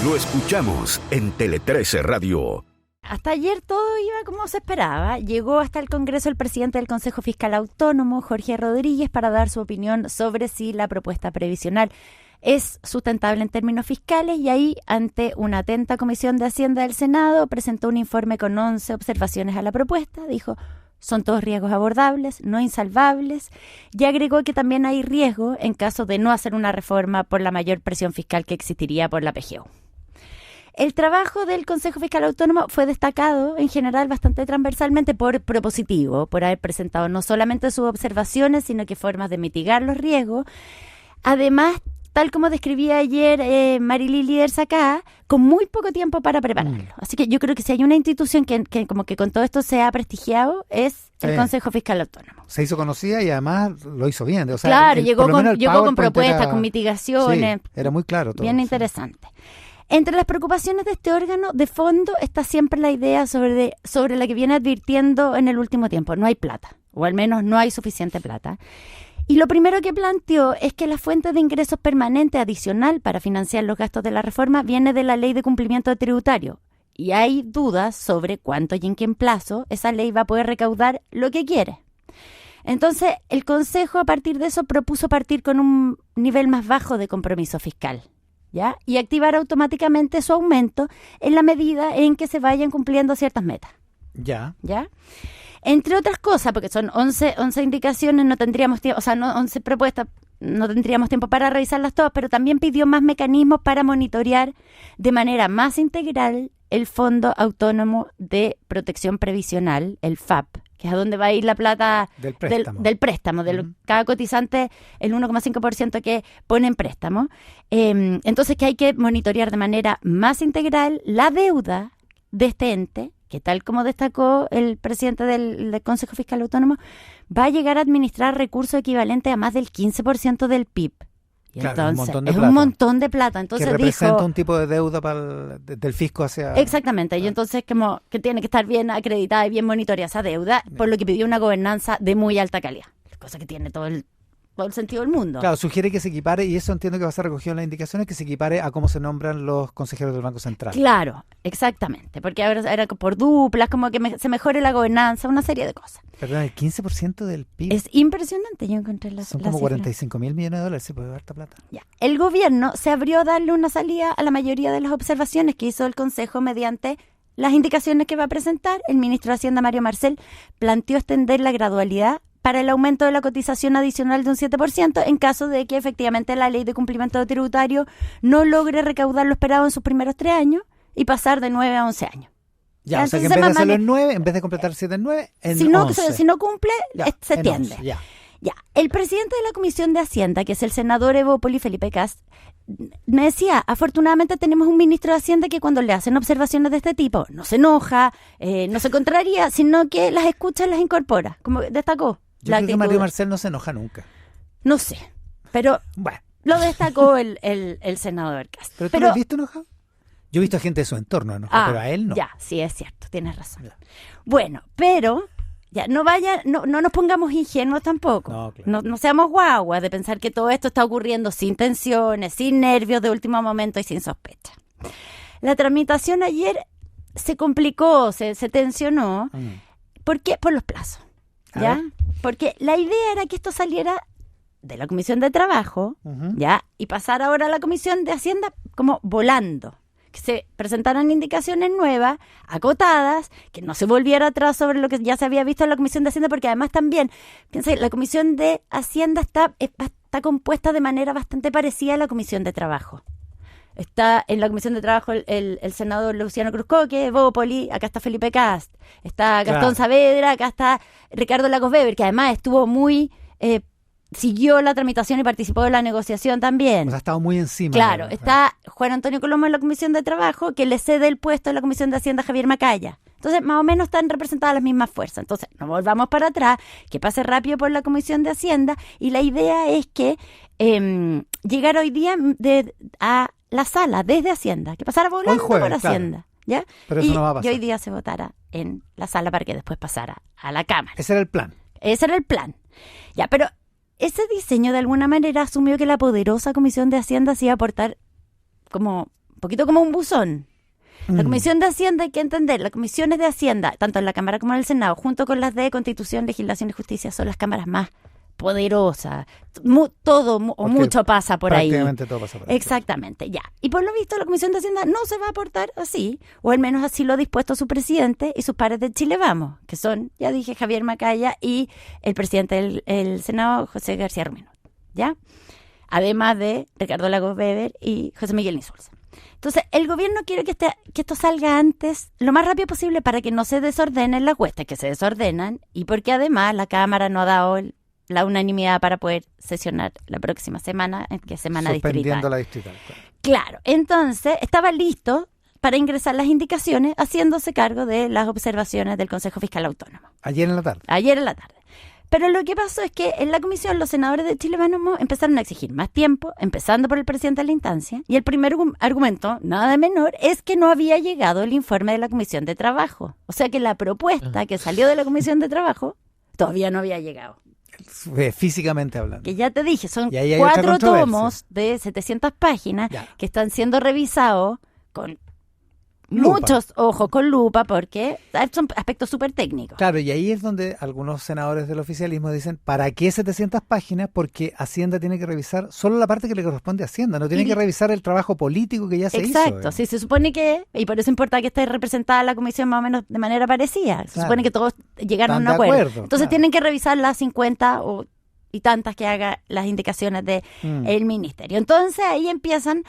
Lo escuchamos en Tele 13 Radio. Hasta ayer todo iba como se esperaba. Llegó hasta el Congreso el presidente del Consejo Fiscal Autónomo, Jorge Rodríguez, para dar su opinión sobre si la propuesta previsional es sustentable en términos fiscales, y ahí, ante una atenta Comisión de Hacienda del Senado, presentó un informe con 11 observaciones a la propuesta. Dijo: son todos riesgos abordables, no insalvables, y agregó que también hay riesgo en caso de no hacer una reforma por la mayor presión fiscal que existiría por la PGU. El trabajo del Consejo Fiscal Autónomo fue destacado en general bastante transversalmente por propositivo, por haber presentado no solamente sus observaciones, sino que formas de mitigar los riesgos. Además, tal como describía ayer Marily Líder acá, con muy poco tiempo para prepararlo. Así que yo creo que si hay una institución que como que con todo esto se ha prestigiado, es el Consejo Fiscal Autónomo. Se hizo conocida y además lo hizo bien. O sea, claro, llegó con propuestas, con mitigaciones. Sí, era muy claro todo. Bien interesante. Entre las preocupaciones de este órgano, de fondo, está siempre la idea sobre la que viene advirtiendo en el último tiempo. No hay plata, o al menos no hay suficiente plata. Y lo primero que planteó es que la fuente de ingresos permanente adicional para financiar los gastos de la reforma viene de la Ley de Cumplimiento Tributario. Y hay dudas sobre cuánto y en qué plazo esa ley va a poder recaudar lo que quiere. Entonces, el Consejo, a partir de eso, propuso partir con un nivel más bajo de compromiso fiscal, ¿ya? Y activar automáticamente su aumento en la medida en que se vayan cumpliendo ciertas metas. ¿Ya? Entre otras cosas, porque son 11 indicaciones, no tendríamos tiempo, 11 propuestas, no tendríamos tiempo para revisarlas todas, pero también pidió más mecanismos para monitorear de manera más integral el Fondo Autónomo de Protección Previsional, el FAP, que es a donde va a ir la plata del préstamo, cada cotizante, el 1,5% que pone en préstamo. Entonces, que hay que monitorear de manera más integral la deuda de este ente, que tal como destacó el presidente del Consejo Fiscal Autónomo, va a llegar a administrar recursos equivalentes a más del 15% del PIB. Y claro, entonces, un montón de plata. Entonces, que representa un tipo de deuda del fisco hacia... Exactamente, y entonces como que tiene que estar bien acreditada y bien monitoreada esa deuda, por lo que pidió una gobernanza de muy alta calidad, cosa que tiene todo el sentido del mundo. Claro, sugiere que se equipare, y eso entiendo que va a ser recogido en las indicaciones, que se equipare a cómo se nombran los consejeros del Banco Central. Claro, exactamente, porque ahora era por duplas, como que se mejore la gobernanza, una serie de cosas. Perdón, el 15% del PIB. Es impresionante, yo encontré Son como 45.000 millones de dólares, se puede ver harta plata. Ya. El gobierno se abrió a darle una salida a la mayoría de las observaciones que hizo el Consejo mediante las indicaciones que va a presentar. El ministro de Hacienda, Mario Marcel, planteó extender la gradualidad para el aumento de la cotización adicional de un 7% en caso de que efectivamente la Ley de Cumplimiento Tributario no logre recaudar lo esperado en sus primeros 3 años y pasar de 9 a 11 años. Ya, o sea que en vez de hacerlo en 9, en vez de completar 7 en 9, en si no, 11. Si no cumple, ya, se tiende. 11, ya. El presidente de la Comisión de Hacienda, que es el senador Evópoli, Felipe Kast, me decía: afortunadamente tenemos un ministro de Hacienda que cuando le hacen observaciones de este tipo no se enoja, no se contraría, sino que las escucha y las incorpora, como destacó. Yo creo que Mario Marcel no se enoja nunca. No sé, pero bueno, lo destacó el senador Kast. ¿Pero tú lo has visto enojado? Yo he visto a gente de su entorno enojada, pero a él no. Ya, sí, es cierto, tienes razón. Ya. Bueno, pero ya no nos pongamos ingenuos tampoco. No, claro. No seamos guaguas de pensar que todo esto está ocurriendo sin tensiones, sin nervios de último momento y sin sospecha. La tramitación ayer se complicó, se tensionó. ¿Por qué? Por los plazos. ¿Ya? Porque la idea era que esto saliera de la Comisión de Trabajo, ¿ya? Y pasara ahora a la Comisión de Hacienda como volando. Que se presentaran indicaciones nuevas, acotadas, que no se volviera atrás sobre lo que ya se había visto en la Comisión de Hacienda, porque además también, piensa, la Comisión de Hacienda está compuesta de manera bastante parecida a la Comisión de Trabajo. Está en la Comisión de Trabajo el senador Luciano Cruzcoque, Evópoli, acá está Felipe Kast, está Gastón Saavedra, acá está Ricardo Lagos Weber, que además estuvo muy... siguió la tramitación y participó de la negociación también. O sea, ha estado muy encima. Claro, está Juan Antonio Colombo en la Comisión de Trabajo, que le cede el puesto en la Comisión de Hacienda a Javier Macaya. Entonces, más o menos están representadas las mismas fuerzas. Entonces, no volvamos para atrás, que pase rápido por la Comisión de Hacienda, y la idea es que llegar hoy día a la sala desde Hacienda, que pasara volando por Hacienda. ¿Ya? Pero eso no va a pasar. Y hoy día se votara en la sala para que después pasara a la Cámara. Ese era el plan. Ya, pero ese diseño de alguna manera asumió que la poderosa Comisión de Hacienda se iba a portar como un poquito como un buzón. La Comisión de Hacienda, hay que entender, las comisiones de Hacienda, tanto en la Cámara como en el Senado, junto con las de Constitución, Legislación y Justicia, son las cámaras más poderosas. Mucho pasa por ahí. Prácticamente todo pasa por ahí. Exactamente, ya. Y por lo visto, la Comisión de Hacienda no se va a aportar así, o al menos así lo ha dispuesto su presidente y sus pares de Chile Vamos, que son, ya dije, Javier Macaya y el presidente del Senado, José García Romino, ¿ya? Además de Ricardo Lagos Weber y José Miguel Insulza. Entonces, el gobierno quiere que esto salga antes, lo más rápido posible, para que no se desordenen las huestes, que se desordenan, y porque además la Cámara no ha dado la unanimidad para poder sesionar la próxima semana, que es semana suspendiendo distrital. la distrital. Claro, entonces estaba listo para ingresar las indicaciones, haciéndose cargo de las observaciones del Consejo Fiscal Autónomo. Ayer en la tarde. Ayer en la tarde. Pero lo que pasó es que en la comisión los senadores de Chile Vamos empezaron a exigir más tiempo, empezando por el presidente de la instancia, y el primer argumento, nada menor, es que no había llegado el informe de la Comisión de Trabajo. O sea que la propuesta que salió de la Comisión de Trabajo todavía no había llegado. Físicamente hablando. Que ya te dije, son Y ahí hay 4 otra controversia. tomos de 700 páginas que están siendo revisados con Lupa. muchos ojos, con lupa, porque son aspectos súper técnicos. Claro, y ahí es donde algunos senadores del oficialismo dicen, ¿para qué 700 páginas? Porque Hacienda tiene que revisar solo la parte que le corresponde a Hacienda, no tiene que revisar el trabajo político que ya se hizo. Exacto, sí, se supone que, y por eso importa que esté representada la comisión más o menos de manera parecida, se supone que todos llegaron a un Están de acuerdo. acuerdo, Entonces claro. tienen que revisar las 50 y tantas que haga las indicaciones del ministerio. Entonces ahí empiezan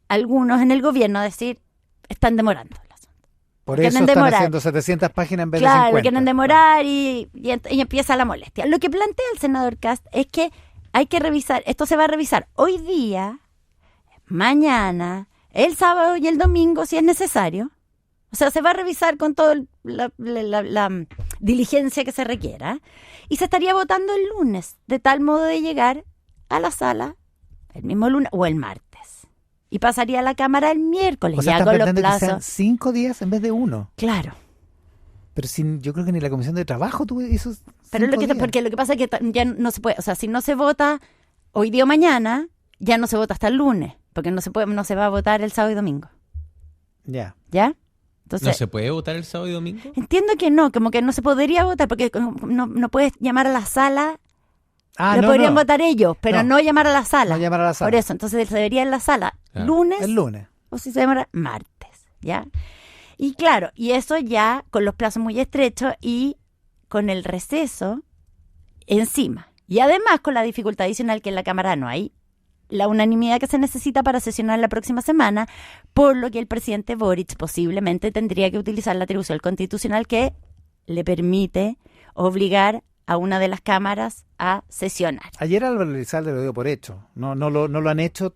algunos en el gobierno a decir, están demorando. Por Quieren eso están demorar. haciendo 700 páginas en vez de Claro, 50. quieren demorar y empieza la molestia. Lo que plantea el senador Kast es que hay que revisar, esto se va a revisar hoy día, mañana, el sábado y el domingo si es necesario. O sea, se va a revisar con toda la diligencia que se requiera y se estaría votando el lunes, de tal modo de llegar a la sala el mismo lunes o el martes. Y pasaría a la Cámara el miércoles, O sea, ya están con los planteando que sean plazos. 5 días en vez de 1. Claro. Pero yo creo que ni la Comisión de Trabajo tuvo esos Pero 5 días. porque lo que pasa es que ya no se puede, o sea, si no se vota hoy día o mañana, ya no se vota hasta el lunes, porque no se va a votar el sábado y domingo. Ya. ¿Ya? Entonces, ¿No se puede votar el sábado y domingo? entiendo que no, como que no se podría votar, porque no puedes llamar a la sala. Lo no, podrían no. votar ellos, pero no llamar a la sala. No llamar a la sala. Por eso, entonces se debería en la sala Claro. lunes El lunes. o si se demora martes, ¿ya? Y claro, y eso ya con los plazos muy estrechos y con el receso encima. Y además con la dificultad adicional que en la Cámara no hay la unanimidad que se necesita para sesionar la próxima semana, por lo que el presidente Boric posiblemente tendría que utilizar la atribución constitucional que le permite obligar a una de las cámaras a sesionar. Ayer Álvaro Elizalde lo dio por hecho. No lo han hecho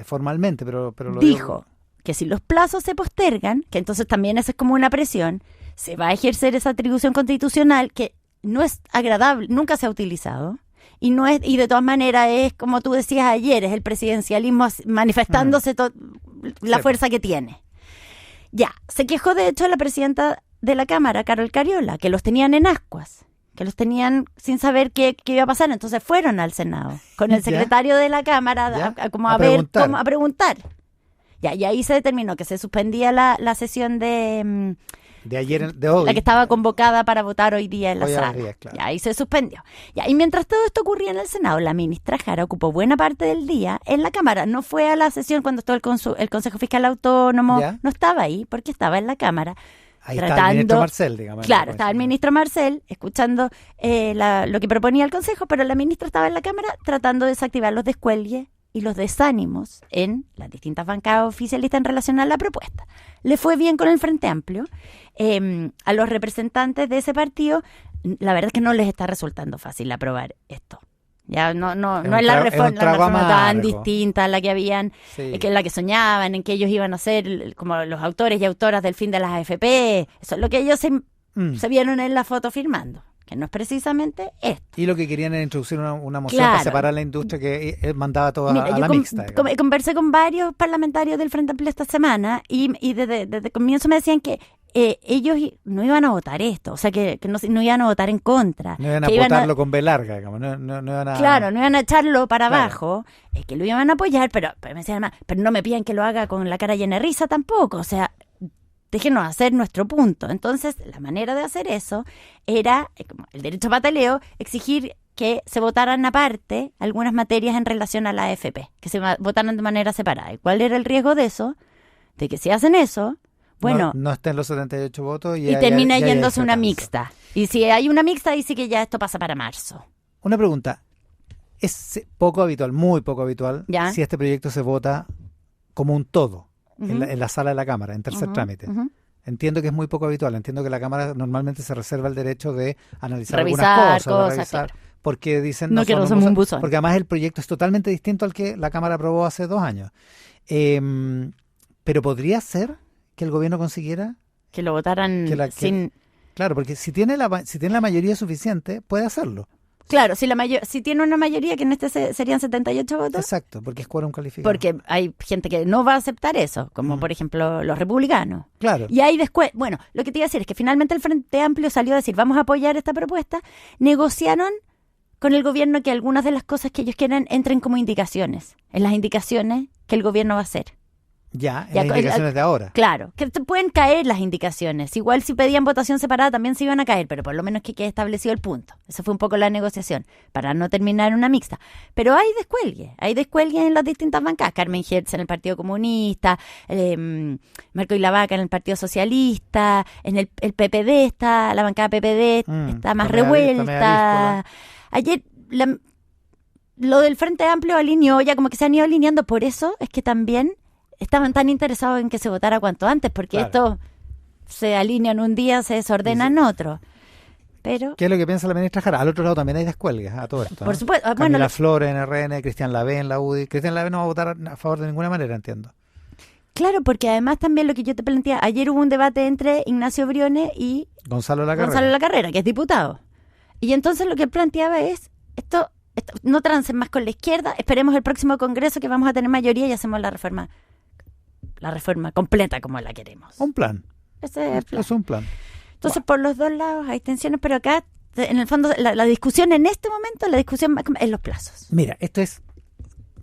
formalmente, pero lo Dijo que si los plazos se postergan, que entonces también eso es como una presión, se va a ejercer esa atribución constitucional que no es agradable, nunca se ha utilizado. Y de todas maneras es, como tú decías ayer, es el presidencialismo manifestándose la fuerza que tiene. Ya, se quejó de hecho la presidenta de la Cámara, Carol Cariola, que los tenían en ascuas, que los tenían sin saber qué iba a pasar. Entonces fueron al Senado con el secretario de la Cámara a preguntar. Ya, y ahí se determinó que se suspendía la sesión de ayer, de hoy. la que estaba convocada para votar hoy día en la Hoy a las sala. 10, claro. Ya, ahí se suspendió. Ya, y mientras todo esto ocurría en el Senado, la ministra Jara ocupó buena parte del día en la Cámara. No fue a la sesión cuando estuvo el Consejo Fiscal Autónomo, ¿Ya? no estaba ahí porque estaba en la Cámara. Ahí está el ministro Marcel, digamos. Claro, estaba el ministro Marcel escuchando lo que proponía el Consejo, pero la ministra estaba en la Cámara tratando de desactivar los descuelgues y los desánimos en las distintas bancadas oficialistas en relación a la propuesta. Le fue bien con el Frente Amplio. A los representantes de ese partido, la verdad es que no les está resultando fácil aprobar esto. Ya no es la reforma tan distinta a la que habían, que la que soñaban, en que ellos iban a ser como los autores y autoras del fin de las AFP. Eso es lo que ellos se vieron en la foto firmando, que no es precisamente esto. Y lo que querían era introducir una moción para separar la industria que mandaba todo a la mixta. Conversé con varios parlamentarios del Frente Amplio esta semana y desde el comienzo me decían que ellos no iban a votar esto, o sea, que no iban a votar en contra. No iban a que votarlo con B larga, digamos. No iban a... Claro, no iban a echarlo para Claro. abajo, que lo iban a apoyar, pero me decían además, pero no me pidan que lo haga con la cara llena de risa tampoco, o sea, déjenos hacer nuestro punto. Entonces, la manera de hacer eso era, como el derecho a pataleo, exigir que se votaran aparte algunas materias en relación a la AFP, que se votaran de manera separada. ¿Y cuál era el riesgo de eso? De que si hacen eso, bueno, no estén los 78 votos y termina ya yéndose una discrepancia. mixta. Y si hay una mixta, dice que ya esto pasa para marzo. Una pregunta. Es poco habitual, muy poco habitual, ¿Ya? si este proyecto se vota como un todo Ujú. en la sala de la Cámara, en tercer Ujú, trámite. ujú. Entiendo que es muy poco habitual. Entiendo que la Cámara normalmente se reserva el derecho de analizar Revisar algunas cosas, de cosas, revisar, claro. porque dicen No quiero somos ser un buzón. porque además el proyecto es totalmente distinto al que la Cámara aprobó hace 2 años. Pero podría ser que el gobierno consiguiera, Que lo votaran Que sin... claro, porque si tiene la mayoría suficiente, puede hacerlo. Claro, si tiene una mayoría, que en este serían 78 votos, Exacto, porque es quórum calificado. porque hay gente que no va a aceptar eso, como por ejemplo los republicanos. Claro. Y ahí después, bueno, lo que te iba a decir es que finalmente el Frente Amplio salió a decir, vamos a apoyar esta propuesta, negociaron con el gobierno que algunas de las cosas que ellos quieren entren como indicaciones, en las indicaciones que el gobierno va a hacer. Ya, en Ya, las indicaciones de ahora. Claro, que te pueden caer las indicaciones. Igual si pedían votación separada también se iban a caer, pero por lo menos que quede establecido el punto. Eso fue un poco la negociación, para no terminar en una mixta. Pero hay descuelgues en las distintas bancadas. Carmen Hertz en el Partido Comunista, Marco Ilavaca en el Partido Socialista, en el PPD está, la bancada PPD está más está media revuelta. Ayer lo del Frente Amplio alineó, ya como que se han ido alineando, por eso es que también estaban tan interesados en que se votara cuanto antes, porque Claro. esto se alinea en un día, se desordena en otro. Pero, ¿Qué es lo que piensa la ministra Jara? Al otro lado también hay descuelgues a todo esto. por supuesto, Camila bueno, Flores en RN, Cristian Lavé en la UDI. Cristian Lavé no va a votar a favor de ninguna manera, entiendo. claro, porque además también lo que yo te planteaba, ayer hubo un debate entre Ignacio Briones y Gonzalo Lacarrera. Gonzalo Lacarrera, que es diputado. Y entonces lo que él planteaba es, esto no trancen más con la izquierda, esperemos el próximo congreso que vamos a tener mayoría y hacemos la reforma completa como la queremos. Un plan. Ese es el plan. Es un plan. Entonces, por los dos lados hay tensiones, pero acá, en el fondo, la discusión en este momento, la discusión más es los plazos. Mira,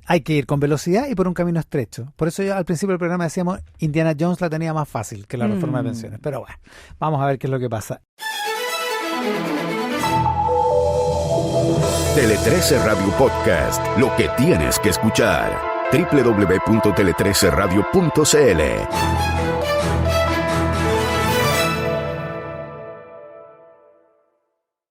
hay que ir con velocidad y por un camino estrecho. Por eso yo al principio del programa decíamos Indiana Jones la tenía más fácil que la reforma de pensiones. Pero bueno, vamos a ver qué es lo que pasa. Tele 13 Radio Podcast, lo que tienes que escuchar. www.tele13radio.cl